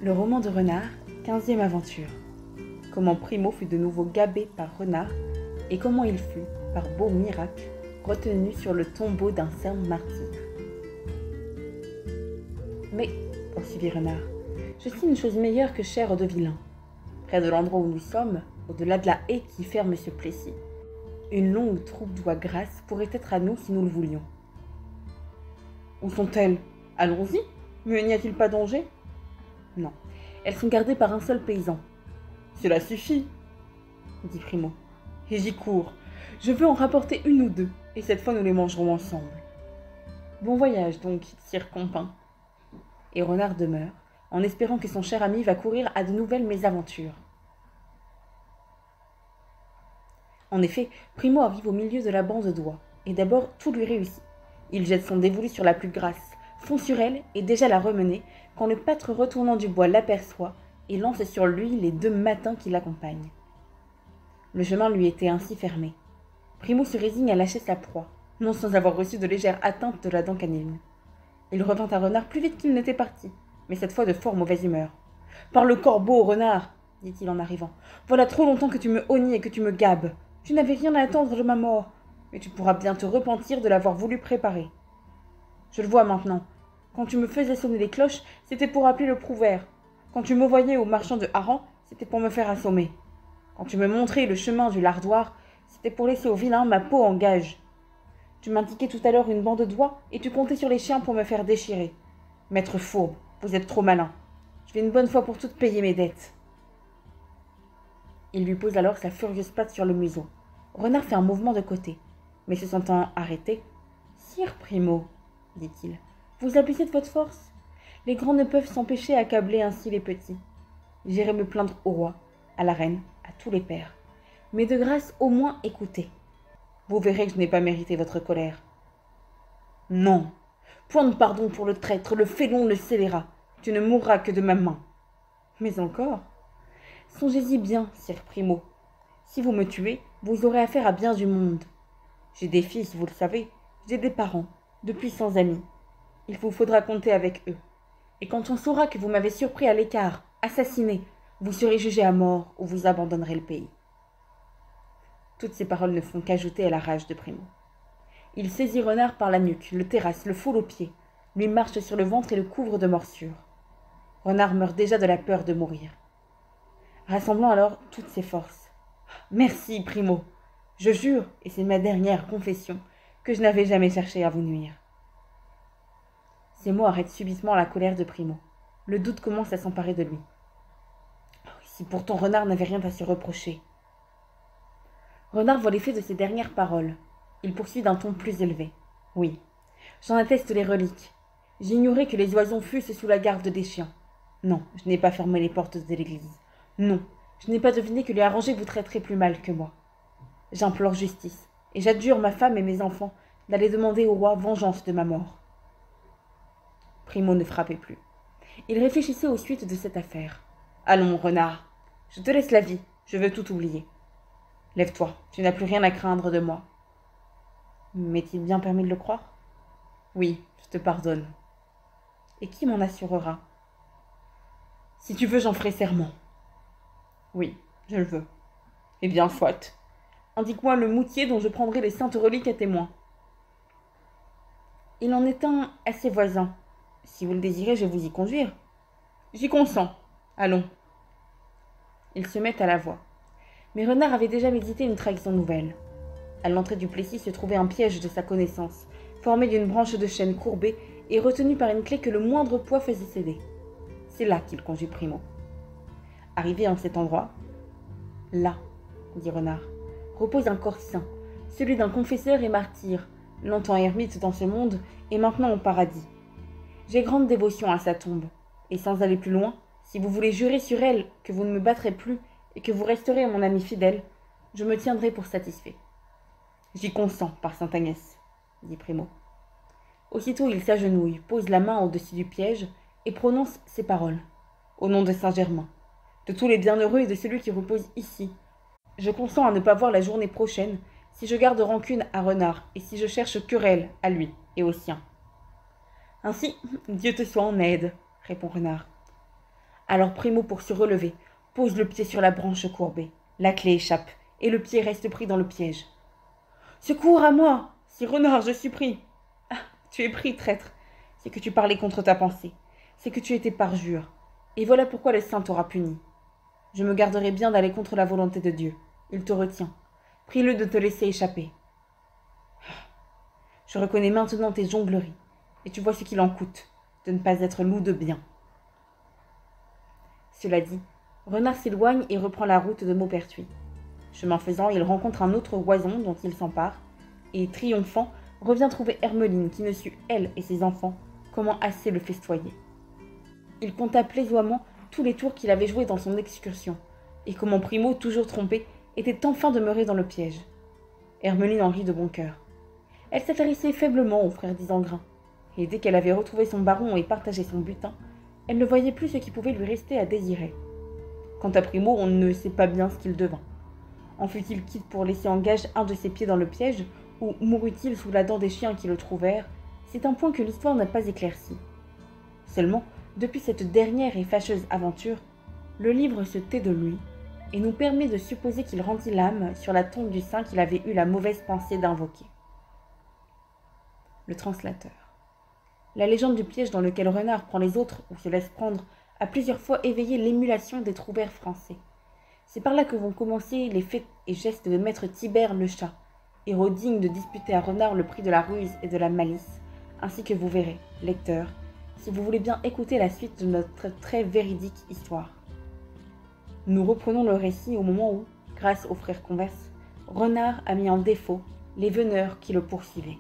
Le roman de Renard, 15e aventure. Comment Primo fut de nouveau gabé par Renard et comment il fut, par beau miracle, retenu sur le tombeau d'un saint martyr. Mais, poursuivit Renard, je sais une chose meilleure que chère aux deux vilains. Près de l'endroit où nous sommes, au-delà de la haie qui ferme ce Plessis, une longue troupe d'oies grasses pourrait être à nous si nous le voulions. Où sont-elles? Allons-y, mais n'y a-t-il pas danger? Non, elles sont gardées par un seul paysan. Cela suffit, dit Primo. Et j'y cours. Je veux en rapporter une ou deux, et cette fois nous les mangerons ensemble. Bon voyage donc, sire Compin. Et Renard demeure, en espérant que son cher ami va courir à de nouvelles mésaventures. En effet, Primo arrive au milieu de la bande d'oies, et d'abord tout lui réussit. Il jette son dévolu sur la plus grasse, fond sur elle et déjà la remenait, quand le pâtre retournant du bois l'aperçoit et lance sur lui les deux mâtins qui l'accompagnent. Le chemin lui était ainsi fermé. Primo se résigne à lâcher sa proie, non sans avoir reçu de légères atteintes de la dent canine. Il revint à Renard plus vite qu'il n'était parti, mais cette fois de fort mauvaise humeur. « Par le corbeau, Renard !» dit-il en arrivant. « Voilà trop longtemps que tu me honnis et que tu me gabes. Tu n'avais rien à attendre de ma mort, mais tu pourras bien te repentir de l'avoir voulu préparer. Je le vois maintenant. Quand tu me faisais sonner les cloches, c'était pour appeler le prouvert. Quand tu me voyais au marchand de harengs, c'était pour me faire assommer. Quand tu me montrais le chemin du lardoir, c'était pour laisser au vilain ma peau en gage. Tu m'indiquais tout à l'heure une bande d'oies et tu comptais sur les chiens pour me faire déchirer. Maître fourbe, vous êtes trop malin. Je vais une bonne fois pour toutes payer mes dettes. » Il lui pose alors sa furieuse patte sur le museau. Renard fait un mouvement de côté, mais se sentant arrêté, « Sire Primo, dit-il, vous abusez de votre force. Les grands ne peuvent s'empêcher d'accabler ainsi les petits. J'irai me plaindre au roi, à la reine, à tous les pères. Mais de grâce, au moins écoutez. Vous verrez que je n'ai pas mérité votre colère. Non, point de pardon pour le traître, le félon, le scélérat. Tu ne mourras que de ma main. Mais encore, songez-y bien, sire Primo. Si vous me tuez, vous aurez affaire à bien du monde. J'ai des fils, vous le savez, j'ai des parents, de puissants amis. Il vous faudra compter avec eux. Et quand on saura que vous m'avez surpris à l'écart, assassiné, vous serez jugé à mort ou vous abandonnerez le pays. » Toutes ces paroles ne font qu'ajouter à la rage de Primo. Il saisit Renard par la nuque, le terrasse, le foule aux pieds, lui marche sur le ventre et le couvre de morsures. Renard meurt déjà de la peur de mourir. Rassemblant alors toutes ses forces. « Merci, Primo. Je jure, et c'est ma dernière confession, que je n'avais jamais cherché à vous nuire. » Ces mots arrêtent subitement la colère de Primo. Le doute commence à s'emparer de lui. Si pourtant Renard n'avait rien à se reprocher. Renard voit l'effet de ces dernières paroles. Il poursuit d'un ton plus élevé. Oui, j'en atteste les reliques. J'ignorais que les oisons fussent sous la garde des chiens. Non, je n'ai pas fermé les portes de l'église. Non, je n'ai pas deviné que les Harangers vous traiteraient plus mal que moi. J'implore justice, et j'adjure ma femme et mes enfants d'aller demander au roi vengeance de ma mort. Primo ne frappait plus. Il réfléchissait aux suites de cette affaire. « Allons, Renard, je te laisse la vie, je veux tout oublier. Lève-toi, tu n'as plus rien à craindre de moi. » M'est-il bien permis de le croire? Oui, je te pardonne. Et qui m'en assurera? Si tu veux, j'en ferai serment. Oui, je le veux. Eh bien, soit. Indique-moi le moutier dont je prendrai les saintes reliques à témoin. Il en est un assez voisin. Si vous le désirez, je vais vous y conduire. J'y consens. Allons. Ils se mettent à la voie. Mais Renard avait déjà médité une trahison nouvelle. À l'entrée du Plessis se trouvait un piège de sa connaissance, formé d'une branche de chêne courbée et retenu par une clé que le moindre poids faisait céder. C'est là qu'il conduit Primo. Arrivé en cet endroit, là, dit Renard, repose un corps saint, celui d'un confesseur et martyr, longtemps ermite dans ce monde et maintenant au paradis. J'ai grande dévotion à sa tombe, et sans aller plus loin, si vous voulez jurer sur elle que vous ne me battrez plus et que vous resterez mon ami fidèle, je me tiendrai pour satisfait. J'y consens, par sainte Agnès, dit Primo. Aussitôt il s'agenouille, pose la main au-dessus du piège et prononce ces paroles. Au nom de Saint-Germain, de tous les bienheureux et de celui qui repose ici, je consens à ne pas voir la journée prochaine si je garde rancune à Renard et si je cherche querelle à lui et aux siens. Ainsi, Dieu te soit en aide, répond Renard. Alors Primo, pour se relever, pose le pied sur la branche courbée. La clé échappe, et le pied reste pris dans le piège. Secours à moi! Si renard, je suis pris! Ah, tu es pris, traître! C'est que tu parlais contre ta pensée. C'est que tu étais parjure. Et voilà pourquoi le saint t'aura puni. Je me garderai bien d'aller contre la volonté de Dieu. Il te retient. Prie-le de te laisser échapper. Je reconnais maintenant tes jongleries, et tu vois ce qu'il en coûte, de ne pas être loup de bien. Cela dit, Renard s'éloigne et reprend la route de Maupertuis. Chemin faisant, il rencontre un autre oison dont il s'empare, et, triomphant, revient trouver Hermeline qui ne sut, elle et ses enfants, comment assez le festoyer. Il compta plaisamment tous les tours qu'il avait joués dans son excursion, et comment Primo, toujours trompé, était enfin demeuré dans le piège. Hermeline en rit de bon cœur. Elle s'intéressait faiblement au frère d'Isengrin, et dès qu'elle avait retrouvé son baron et partagé son butin, elle ne voyait plus ce qui pouvait lui rester à désirer. Quant à Primo, on ne sait pas bien ce qu'il devint. En fut-il quitte pour laisser en gage un de ses pieds dans le piège, ou mourut-il sous la dent des chiens qui le trouvèrent? C'est un point que l'histoire n'a pas éclairci. Seulement, depuis cette dernière et fâcheuse aventure, le livre se tait de lui, et nous permet de supposer qu'il rendit l'âme sur la tombe du saint qu'il avait eu la mauvaise pensée d'invoquer. Le translateur. La légende du piège dans lequel Renard prend les autres ou se laisse prendre a plusieurs fois éveillé l'émulation des trouvères français. C'est par là que vont commencer les faits et gestes de maître Tibère le chat, héros digne de disputer à Renard le prix de la ruse et de la malice, ainsi que vous verrez, lecteur, si vous voulez bien écouter la suite de notre très véridique histoire. Nous reprenons le récit au moment où, grâce aux frères Converse, Renard a mis en défaut les veneurs qui le poursuivaient.